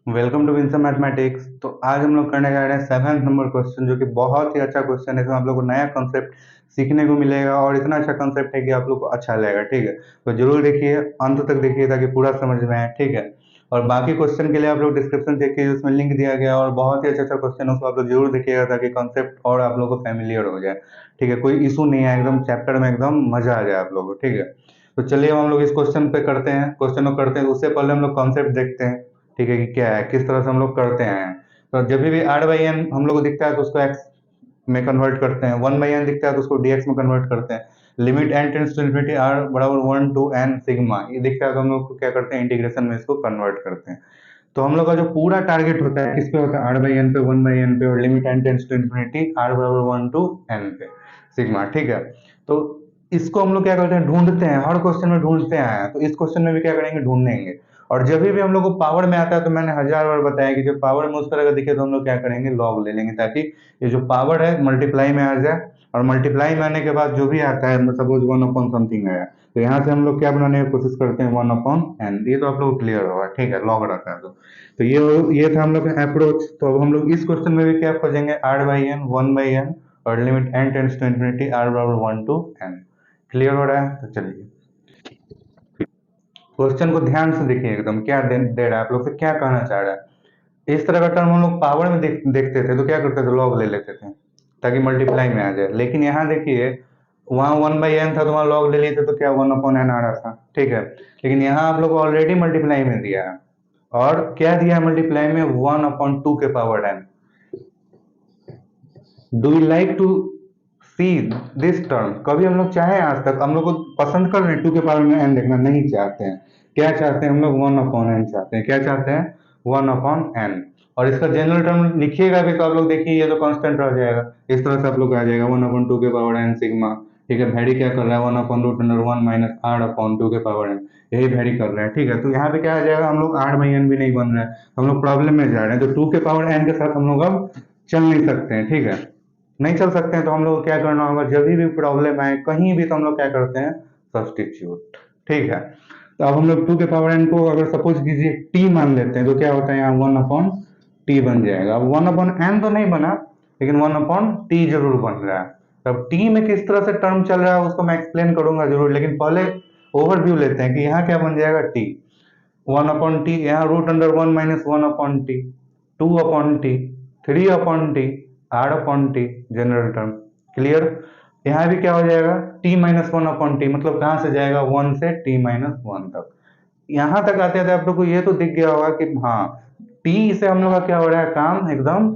Welcome to Winsome mathematics. तो आज हम लोग करने जा रहे हैं 7th नंबर क्वेश्चन, जो कि बहुत ही अच्छा क्वेश्चन है। इसमें आप लोग को नया कॉन्सेप्ट सीखने को मिलेगा और इतना अच्छा कॉन्सेप्ट है कि आप लोग को अच्छा लगेगा। ठीक है, तो जरूर देखिए, अंत तक देखिए ताकि पूरा समझ में आए। ठीक है, और बाकी क्वेश्चन के लिए आप लोग डिस्क्रिप्शन देखिए, उसमें लिंक दिया गया है और बहुत ही अच्छा अच्छा क्वेश्चन है, उसको आप लोग जरूर देखिएगा ताकि कॉन्सेप्ट और आप लोग को फैमिलियर हो जाए। ठीक है, कोई इशू नहीं है, एकदम चैप्टर में एकदम मजा आ जाए आप लोग को। ठीक है, तो चलिए अब हम लोग इस क्वेश्चन पे करते हैं, क्वेश्चन को करते हैं। उससे पहले हम लोग कॉन्सेप्ट देखते हैं। ठीक है, कि क्या है, किस तरह से हम लोग करते हैं। तो जब भी आर बाई एन हम लोग को दिखता है तो उसको एक्स में कन्वर्ट करते हैं, वन बाई एन दिखता है तो उसको डीएक्स में कन्वर्ट करते हैं। Limit N tends to infinity are बराबर 1 to n सिग्मा, ये दिखता है तो हम लोग को क्या करते हैं, इंटीग्रेशन में इसको कन्वर्ट करते हैं। तो हम लोग का जो पूरा टारगेट होता है किस पे होता है, आर बाई एन पे, वन बाई एन पे, और limit N tends to infinity are बराबर 1 to n पे सिग्मा। ठीक है, तो इसको हम लोग क्या करते हैं, ढूंढते हैं, हर क्वेश्चन में ढूंढते हैं। तो इस क्वेश्चन में भी क्या करेंगे, ढूंढेंगे। और जब भी हम लोग को पावर में आता है तो मैंने हजार बार बताया कि जब पावर में उस तरह का दिखे तो हम लोग क्या करेंगे, लॉग ले लेंगे, ताकि ये जो पावर है मल्टीप्लाई में आ जाए। और मल्टीप्लाई में आने के बाद जो भी आता है, सपोज 1 अपॉन समथिंग आया, तो यहाँ से हम लोग क्या बनाने की कोशिश करते हैं, 1 अपॉन n। ये तो आप लोग को क्लियर होगा। ठीक है, लॉग रखा है तो ये था हम लोग का अप्रोच। तो अब हम लोग इस क्वेश्चन में भी क्या खोजेंगे, R by N, one by N, और limit N tends to infinity are बराबर 1 to n। क्लियर हो रहा है, तो चलिए क्वेश्चन को ध्यान से देखिए, एकदम क्या दे रहा है, आप लोग से क्या कहना चाह रहा है। इस तरह का टर्म हम लोग पावर में देखते थे तो क्या करते थे, लॉग ले लेते थे ताकि मल्टीप्लाई में आ जाए। लेकिन यहाँ देखिए, वहाँ 1/n था तो वहाँ लॉग ले लिए थे तो क्या 1 अपॉन n आ रहा था। ठीक है, लेकिन यहाँ आप लोग को ऑलरेडी मल्टीप्लाई में दिया है, और क्या दिया है मल्टीप्लाई में, 1/2 के power n। Do you like to see this term, कभी हम लोग चाहे, आज तक हम लोग को पसंद कर रहे हैं 2 के पावर में n देखना, नहीं चाहते हैं। क्या चाहते हैं हम लोग, 1/n चाहते हैं। क्या चाहते हैं, 1/n। और इसका जनरल टर्म लिखिएगा भी तो आप लोग देखिए, ये तो कांस्टेंट रह जाएगा। इस तरह से आप लोग आ जाएगा 1/2 के पावर n सिग्मा। ठीक है, वैरी क्या कर रहा है, 1/√1 माइनस r/2 के पावर n, यही वैरी कर रहा है। ठीक है, तो यहाँ पे क्या आ जाएगा, हम लोग r/n भी नहीं बन रहा है, हम लोग प्रॉब्लम में जा रहे हैं। तो 2 के पावर n के साथ हम लोग अब चल नहीं सकते हैं। ठीक है, नहीं चल सकते हैं तो हम लोग को क्या करना होगा, जब भी प्रॉब्लम आए कहीं भी, तो हम लोग क्या करते हैं, सब्सटीट्यूट। ठीक है, तो अब हम लोग 2 के पावर n को अगर सपोज कीजिए t मान लेते हैं तो क्या होता है, यहाँ 1/t बन जाएगा। अब 1/n तो नहीं बना, लेकिन 1/t जरूर बन रहा है। तब t में किस तरह से टर्म चल रहा है उसको मैं एक्सप्लेन करूंगा जरूर, लेकिन पहले ओवरव्यू लेते हैं कि यहाँ क्या बन जाएगा, t 1/t, यहाँ √1 minus 1/t, 2/t, 3/t, r/t, general term. Clear, यहाँ भी क्या हो जाएगा, t माइनस 1/t, मतलब कहाँ से जाएगा, 1 से t माइनस 1 तक। यहाँ तक आते थे आप लोग को ये तो दिख गया होगा कि हाँ, t से हम लोग का क्या हो रहा है, काम एकदम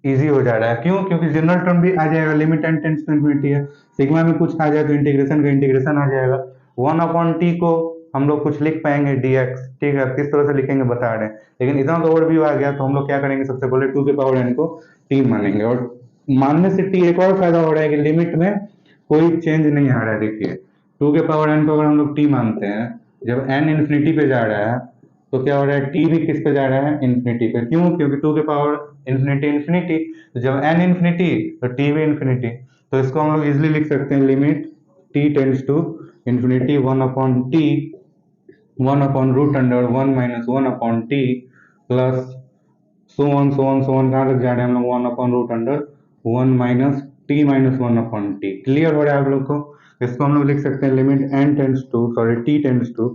इजी हो जा रहा है। क्यों, क्योंकि जनरल टर्म भी आ जाएगा, limit n tends to infinity है। सिग्मा में कुछ आ जाए तो इंटीग्रेशन का इंटीग्रेशन आ जाएगा। 1/t को हम लोग कुछ लिख पाएंगे, dx। ठीक है, किस तरह से लिखेंगे बता रहे हैं, लेकिन इतना तो ओवरव्यू आ गया। तो हम लोग क्या करेंगे, सबसे पहले 2 के पावर n को t मानेंगे, और मानने से t एक और फायदा हो रहा है कि लिमिट में कोई चेंज नहीं आ रहा है। देखिए, 2 के पावर n को अगर हम लोग t मानते हैं, जब n इन्फिनिटी पे जा रहा है तो क्या हो रहा है, t भी किस पे जा रहा है, इन्फिनिटी पे। क्यों, क्योंकि 2 के पावर इन्फिनिटी इन्फिनिटी, तो जब n इन्फिनिटी तो t भी इन्फिनिटी। तो इसको हम लोग इजिली लिख सकते हैं, limit t tends to infinity 1/t, 1/√1 minus 1/t, plus so one कहाँ तक जा रहे हैं हम लोग, 1/√1 minus t minus 1/t। Clear हो रहा है आप लोग को। इसको हम लोग लिख सकते हैं, limit t tends to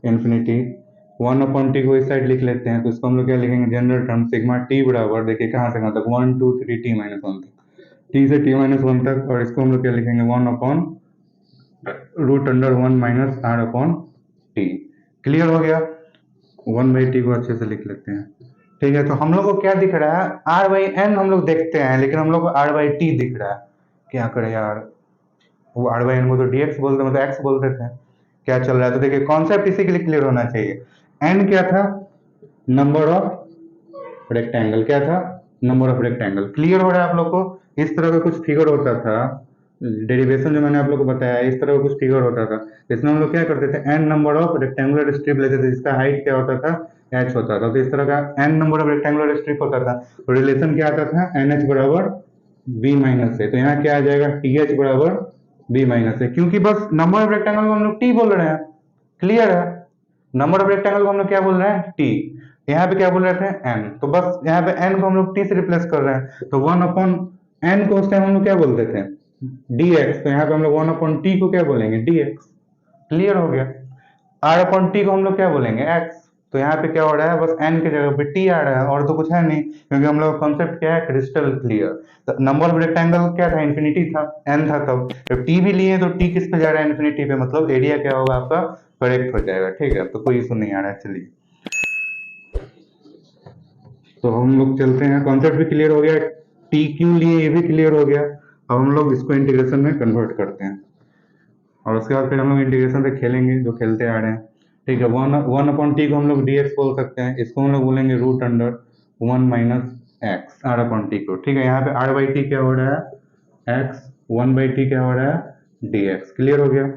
infinity 1/t को इस साइड लिख लेते हैं, तो इसको हम लोग क्या लिखेंगे, जनरल टर्म सिग्मा t बराबर, देखिए कहाँ से कहाँ तक, 1 2 3 t माइनस 1 तक, t से t माइनस 1 तक। और इसको हम लोग क्या लिखेंगे, 1/√1 माइनस r/t। क्लियर हो गया, 1/t को अच्छे से लिख लेते हैं। ठीक है, तो हम लोग को क्या दिख रहा है, r/n हम लोग देखते हैं, लेकिन हम लोग को r/t दिख रहा है। क्या करें यार, वो r/n को तो dx बोलते, मतलब x बोलते थे। क्या चल रहा है, तो देखिए कॉन्सेप्ट इसी के लिए क्लियर होना चाहिए। n क्या था, नंबर ऑफ रेक्टेंगल। क्या था, नंबर ऑफ रेक्टेंगल। क्लियर हो रहा है आप लोग को। इस तरह का कुछ फिगर होता था, डेरिवेशन जो मैंने आप लोग को बताया, इस तरह का कुछ फिगर होता था। इसमें हम लोग क्या करते थे, n number of rectangular strip लेते थे, जिसका हाइट क्या होता था, h होता था। तो इस तरह का n number of rectangular strip होता था, तो रिलेशन क्या आता था, NH बराबर b माइनस है। तो यहाँ क्या आ जाएगा, TH बराबर b माइनस है, क्योंकि बस नंबर ऑफ रेक्टेंगल को हम लोग t बोल रहे हैं। क्लियर है, नंबर ऑफ रेक्टेंगल को हम लोग क्या बोल रहे हैं, t। यहाँ पे क्या बोल रहे थे एन, तो बस यहाँ पे एन को हम लोग टी से रिप्लेस कर रहे हैं, तो वन अपॉन एन को उस टाइम हम लोग क्या बोलते थे डी एक्स, तो यहाँ पे हम लोग वन अपॉन टी को क्या बोलेंगे डी एक्स। क्लियर हो गया। आर अपॉन टी को हम लोग क्या बोलेंगे एक्स, तो यहाँ पे क्या हो रहा है बस एन की जगह पे टी आ रहा है, और तो कुछ है नहीं, क्योंकि हम लोग का कॉन्सेप्ट क्या है क्रिस्टल क्लियर। तो नंबर ऑफ रेक्टेंगल क्या था इन्फिनिटी था, एन था, तब जब टी भी लिए तो टी किस पे जा रहा है इन्फिनिटी पे, मतलब एरिया क्या होगा आपका करेक्ट हो जाएगा। ठीक है, तो कोई इशू नहीं आ रहा है। चलिए तो हम लोग चलते हैं, कॉन्सेप्ट भी क्लियर हो गया, टी क्यों लिए ये भी क्लियर हो गया। अब हम लोग इसको इंटीग्रेशन में कन्वर्ट करते हैं, और उसके बाद फिर हम लोग इंटीग्रेशन से खेलेंगे जो खेलते आ रहे हैं। ठीक है, वन वन अपॉन टी को हम लोग डी एक्स बोल सकते हैं, इसको हम लोग बोलेंगे root under one minus x r upon t को। ठीक है, यहाँ पे आर बाई टी क्या हो रहा है एक्स, वन बाई टी क्या हो रहा है डी एक्स। क्लियर हो गया।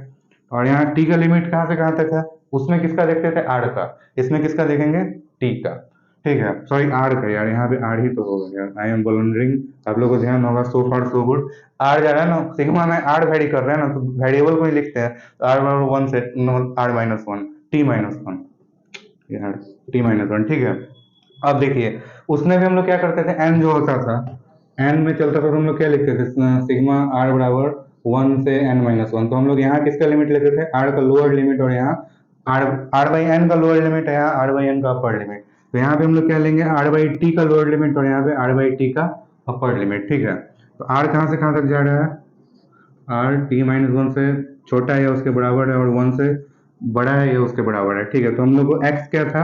और यहाँ टी का लिमिट कहाँ से कहाँ तक है, उसमें किसका देखते थे आर का, इसमें किसका देखेंगे टी का। ठीक है, सॉरी आर का, यार यहाँ पे आर ही तो होगा यार, आई एम ब्लंडरिंग। आप लोगों को ध्यान होगा, सो फार सो गुड। आर जा रहा है ना, सिग्मा में आर वेरी कर रहे हैं ना, तो वेरिएबल को ही लिखते हैं, तो आर बराबर वन से r minus one t minus one, यार टी माइनस वन। ठीक है, अब देखिए उसमें भी हम लोग क्या करते थे, एन जो होता था एन में चलता था तो हम लोग क्या लिखते थे सिग्मा आर बराबर वन से एन माइनस वन, तो हम लोग यहाँ किसका लिमिट लेते थे आर का लोअर लिमिट, और यहाँ आर आर बाई एन का लोअर लिमिट है, यहाँ आर बाई एन का अपर लिमिट, तो यहाँ पे हम लोग क्या लेंगे आर बाई टी का लोअर लिमिट, और यहाँ पे आर बाई टी का अपर लिमिट। ठीक है, तो आर कहाँ से कहाँ तक जा रहा है, आर टी माइनस वन से छोटा है या उसके बराबर है, और वन से बड़ा है या उसके बराबर है। ठीक है, तो हम लोग को एक्स क्या था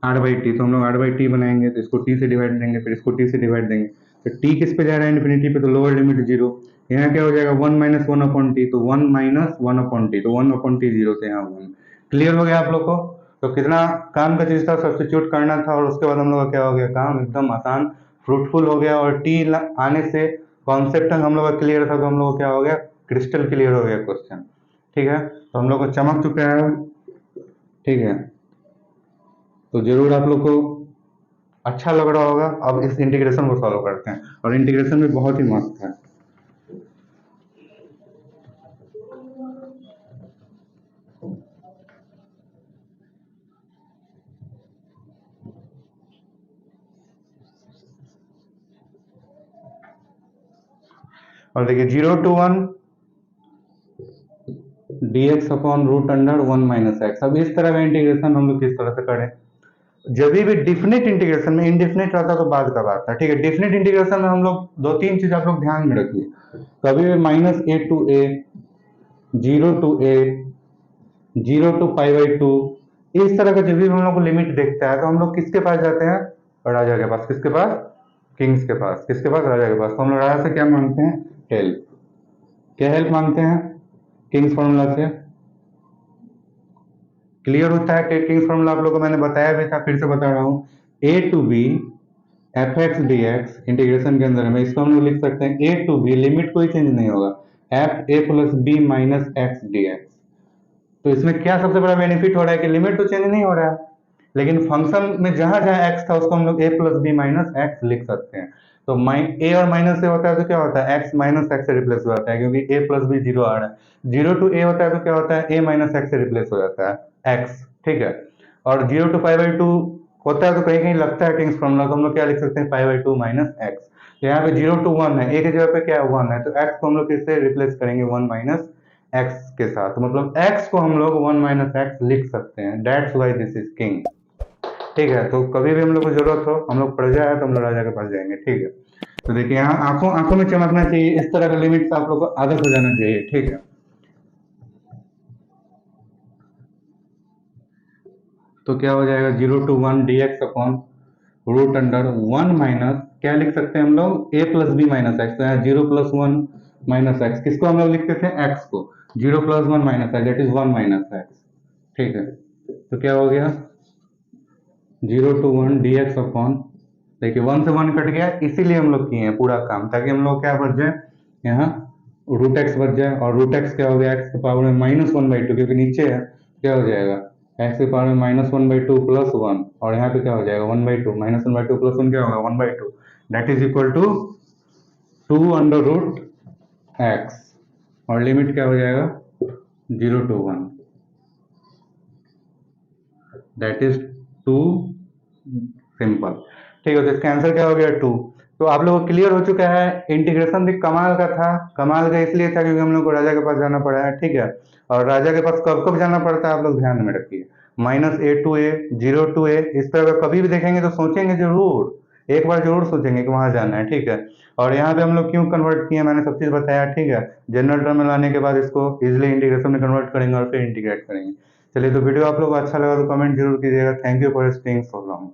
आर बाई टी, तो हम लोग आर बाई टी बनाएंगे, तो इसको टी से डिवाइड देंगे, फिर इसको टी से डिवाइड देंगे, तो टी किस पे जा रहा है इन्फिनिटी पे, तो लोअर लिमिट जीरो। यहाँ क्या हो जाएगा one minus one upon T, तो one minus one upon T, तो वन अपॉन टी जीरो से यहाँ वन। क्लियर हो गया आप लोग को। तो कितना काम का चीज था, सब्सटीट्यूट करना था, और उसके बाद हम लोग का क्या हो गया काम एकदम आसान फ्रूटफुल हो गया, और टी आने से कॉन्सेप्ट हम लोग का क्लियर था, तो हम लोग को क्या हो गया क्रिस्टल क्लियर हो गया क्वेश्चन। ठीक है, तो हम लोग को चमक चुका है। ठीक है, तो जरूर आप लोग को अच्छा लग रहा होगा। अब इस इंटीग्रेशन को सॉल्व करते हैं, और इंटीग्रेशन भी बहुत ही मस्त है। और देखिए zero to one d x upon root under one minus x. अब इस तरह का इंटीग्रेशन हम लोग किस तरह से करें, जब भी डिफिनिट इंटीग्रेशन में, इनडिफिनिट रहता तो बाद का बात था। ठीक है, डिफिनिट इंटीग्रेशन में हम लोग दो तीन चीज आप लोग ध्यान में रखिए, कभी भी minus a to a, zero to a, zero to pi by two, इस तरह का जब भी हम लोग को लिमिट देखता है तो हम लोग किसके पास जाते हैं राजा के पास, किसके पास किंग्स के पास, किसके पास राजा के पास। तो हम लोग राजा से क्या मांगते हैं हेल्प, क्या हेल्प मांगते हैं किंग्स फॉर्मूला से। क्लियर होता है कि किंग्स फॉर्मूला आप लोगों को मैंने बताया भी था, फिर से बता रहा हूँ, A to B F X D X integration के अंदर में इसको हम लोग लिख सकते हैं ए टू बी, लिमिट कोई चेंज नहीं होगा, F A plus B minus X D X. तो इसमें क्या सबसे बड़ा बेनिफिट हो रहा है कि लिमिट तो चेंज नहीं हो रहा है, लेकिन फंक्शन में जहां जहां एक्स था उसको हम लोग a plus B minus x लिख सकते हैं। तो ए और माइनस से होता है तो क्या होता है एक्स माइनस एक्स से रिप्लेस हो जाता है, क्योंकि ए प्लस बी जीरो आ रहा है। जीरो टू ए होता है तो क्या होता है ए माइनस एक्स से रिप्लेस हो जाता है एक्स। ठीक है, और zero to pi by two होता है तो कहीं कहीं लगता है किंग्स फॉर्मूला, तो हम लोग क्या लिख सकते हैं पाई बाई टू माइनस एक्स। तो यहाँ पे जीरो टू वन है, ए की जगह पे क्या है वन है, तो एक्स को हम लोग किससे रिप्लेस करेंगे वन माइनस एक्स के साथ, तो मतलब एक्स को हम लोग वन माइनस एक्स लिख सकते हैं, that's why this is king. ठीक है, तो कभी भी हम लोग को जरूरत हो, हम लोग प्रजा है तो हम लोग राजा के पास जाएंगे। ठीक है, तो देखिए यहाँ आंखों आंखों में चमकना चाहिए, इस तरह का लिमिट आप लोग को आदत हो जाना चाहिए। ठीक है, तो क्या हो जाएगा zero to one d x upon root under one minus क्या लिख सकते हैं हम लोग a plus B minus x, तो यहाँ zero plus one minus x, किसको हम लोग लिखते थे एक्स को, zero plus one minus x that is one minus x. ठीक है, तो क्या हो गया zero to one d x upon, देखिए वन से वन कट गया, इसीलिए हम लोग किए हैं पूरा काम, ताकि हम लोग क्या बच जाए यहाँ रूट एक्स बच जाए, और रूट एक्स क्या हो गया एक्स के पावर में माइनस वन बाई टू, क्योंकि नीचे है क्या हो जाएगा एक्स के पावर में minus one by two plus one, और यहाँ पे क्या हो जाएगा one by two, minus one by two plus one क्या होगा one by two, that is equal to two under root x, और लिमिट क्या हो जाएगा zero to one, that is too simple. ठीक है, तो इसका आंसर क्या हो गया 2। तो आप लोगों को क्लियर हो चुका है। इंटीग्रेशन भी कमाल का था। कमाल का इसलिए था क्योंकि हम लोग को राजा के पास जाना पड़ा है, ठीक है। और राजा के पास कब कब जाना पड़ता है आप लोग ध्यान में रखिए। -a to a, 0 to a, इस तरह का कभी भी देखेंगे तो सोचेंगे जरूर, एक बार जरूर सोचेंगे कि वहां जाना है, ठीक है। और यहाँ पे हम लोग क्यों कन्वर्ट किए मैंने सब चीज बताया, ठीक है। जनरल टर्म में लाने के बाद इसको इजिली इंटीग्रेशन में कन्वर्ट करेंगे और फिर इंटीग्रेट करेंगे। चलिए, तो वीडियो आप लोग को अच्छा लगा तो कमेंट जरूर कीजिएगा। Thank you for staying so long.